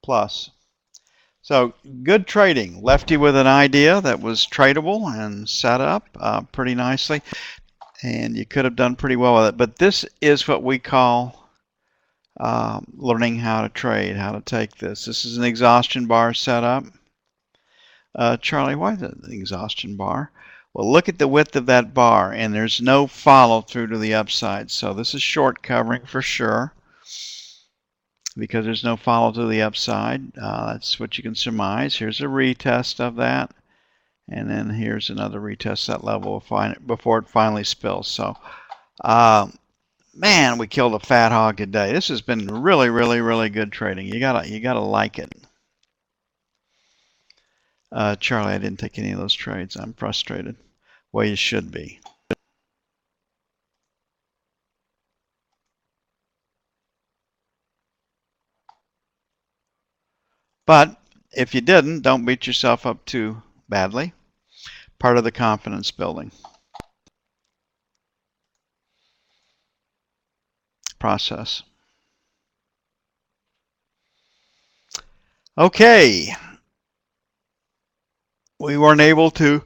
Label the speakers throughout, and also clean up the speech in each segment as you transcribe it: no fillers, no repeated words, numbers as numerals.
Speaker 1: plus. So good trading. Left you with an idea that was tradable and set up pretty nicely, and you could have done pretty well with it. But this is what we call learning how to trade, how to take this. This is an exhaustion bar setup. Charlie, why is it an exhaustion bar? Well, look at the width of that bar, and there's no follow through to the upside. So this is short covering for sure, because there's no follow to the upside. That's what you can surmise. Here's a retest of that, and then here's another retest at that level before it finally spills. So, man, we killed a fat hog today. This has been really, really, really good trading. You gotta like it. Charlie, I didn't take any of those trades. I'm frustrated. Well, you should be. But if you didn't, don't beat yourself up too badly. Part of the confidence building process. Okay. We weren't able to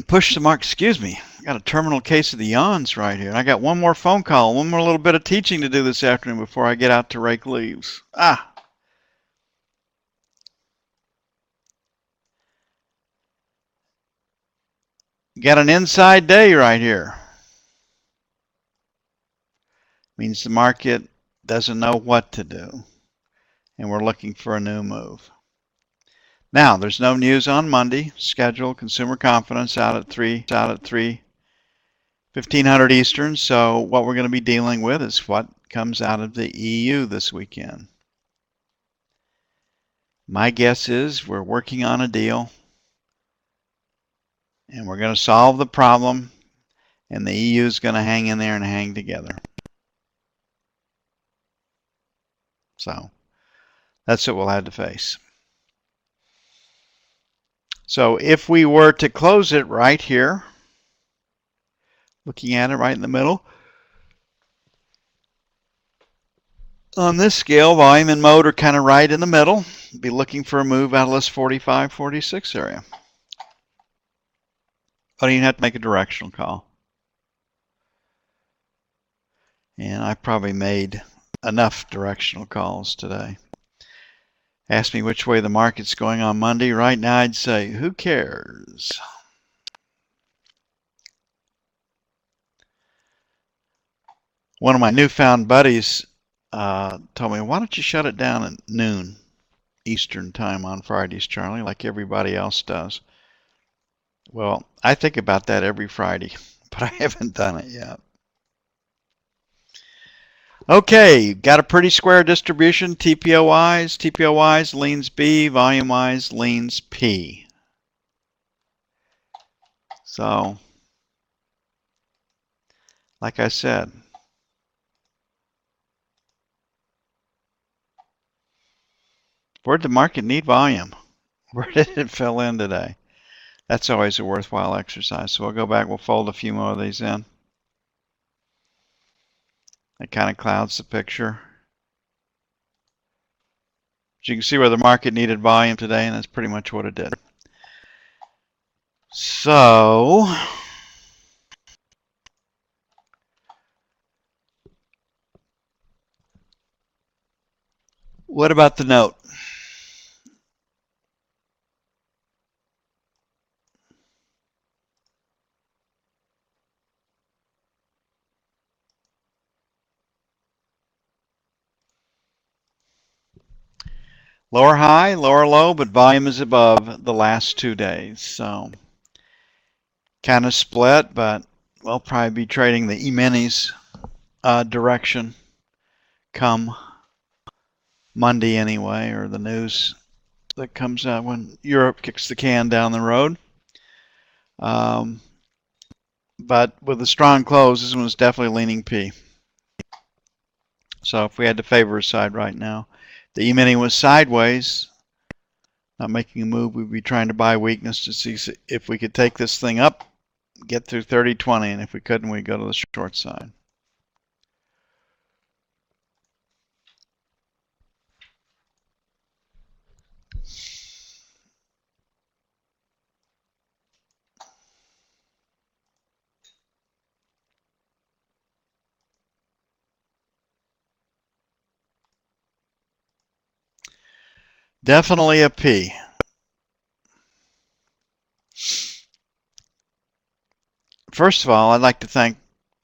Speaker 1: push the mark. Excuse me. I got a terminal case of the yawns right here. And I got one more phone call, one more little bit of teaching to do this afternoon before I get out to rake leaves. Got an inside day right here. Means the market doesn't know what to do, and we're looking for a new move. Now, there's no news on Monday. Scheduled consumer confidence out at 1500 Eastern. So what we're going to be dealing with is what comes out of the EU this weekend. My guess is we're working on a deal, and we're going to solve the problem, and the EU is going to hang in there and hang together. So that's what we'll have to face. So if we were to close it right here, looking at it right in the middle, on this scale, volume and mode are kind of right in the middle. Be looking for a move out of this 45, 46 area. But you have to make a directional call. And I probably made enough directional calls today. Ask me which way the market's going on Monday. Right now, I'd say, who cares? One of my newfound buddies told me, why don't you shut it down at noon Eastern time on Fridays, Charlie, like everybody else does? Well, I think about that every Friday, but I haven't done it yet. Okay, got a pretty square distribution. TPO-wise leans B, volume-wise leans P. So, like I said, where did the market need volume? Where did it fill in today? That's always a worthwhile exercise. So we'll go back, we'll fold a few more of these in. That kind of clouds the picture. But you can see where the market needed volume today, and that's pretty much what it did. So, what about the note? Lower high, lower low, but volume is above the last 2 days. So kind of split, but we'll probably be trading the E-minis direction come Monday anyway, or the news that comes out when Europe kicks the can down the road. But with a strong close, this one is definitely leaning P. So if we had to favor a side right now, the E-mini was sideways, not making a move, we'd be trying to buy weakness to see if we could take this thing up, get through 30-20, and if we couldn't, we'd go to the short side. Definitely a P. First of all, I'd like to thank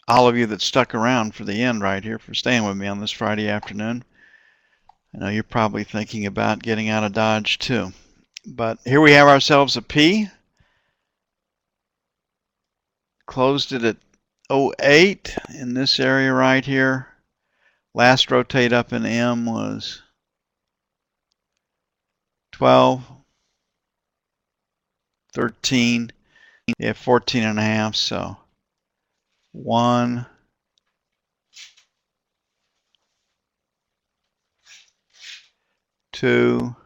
Speaker 1: all of you that stuck around for the end right here, for staying with me on this Friday afternoon. I know you're probably thinking about getting out of Dodge too. But here we have ourselves a P. Closed it at 08 in this area right here. Last rotate up in M was 12, 13. You have 14 and a half, so 1, 2,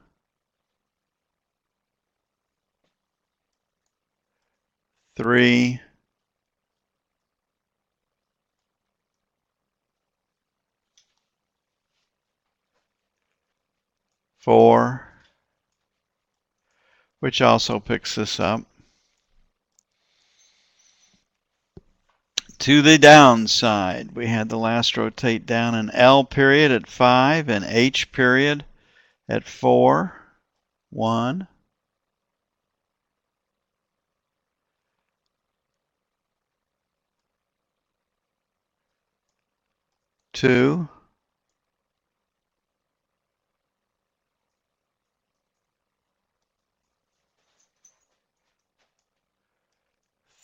Speaker 1: 3, 4, which also picks this up. To the downside, we had the last rotate down in L period at 5 and H period at 4. 1, 2,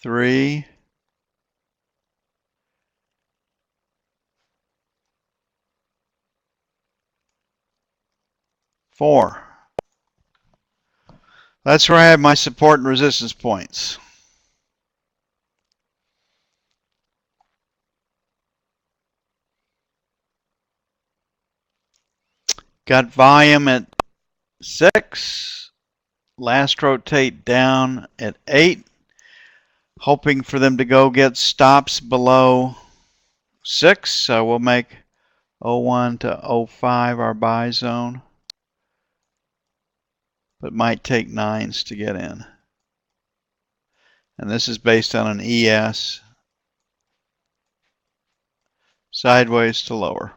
Speaker 1: 3, 4. That's where I have my support and resistance points. Got volume at 6. Last rotate down at 8. Hoping for them to go get stops below 6. So we'll make 01 to 05 our buy zone. But might take 9s to get in. And this is based on an ES. Sideways to lower.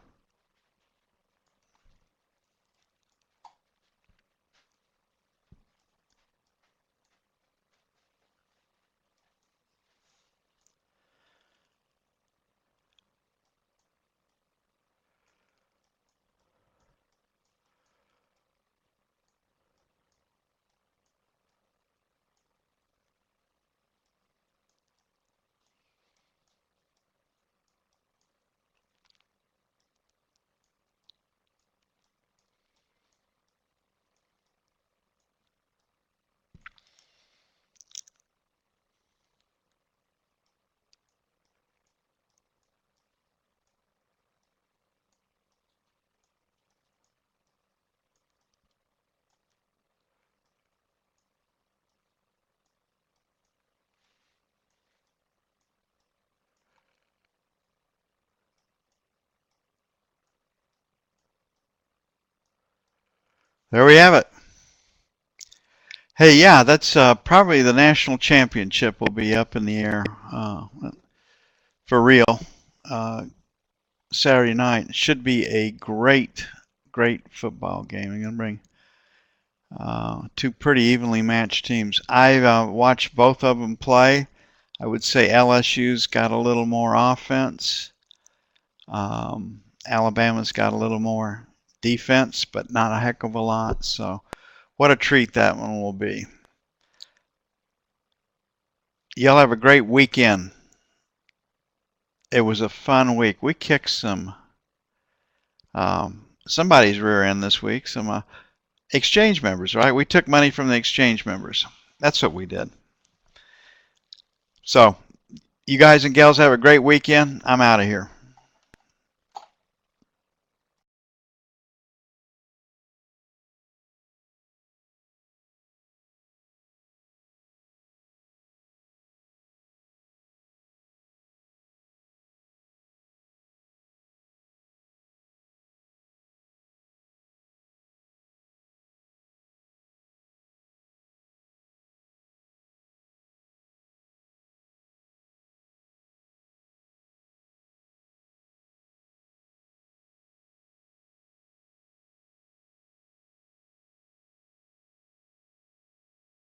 Speaker 1: There we have it. Hey, yeah, that's probably the national championship will be up in the air for real Saturday night. It should be a great football game. I'm going to bring two pretty evenly matched teams. I've watched both of them play. I would say LSU's got a little more offense. Alabama's got a little more defense, but not a heck of a lot. So what a treat that one will be. Y'all have a great weekend. It was a fun week. We kicked somebody's rear end this week, some exchange members, right? We took money from the exchange members. That's what we did. So you guys and gals have a great weekend. I'm out of here.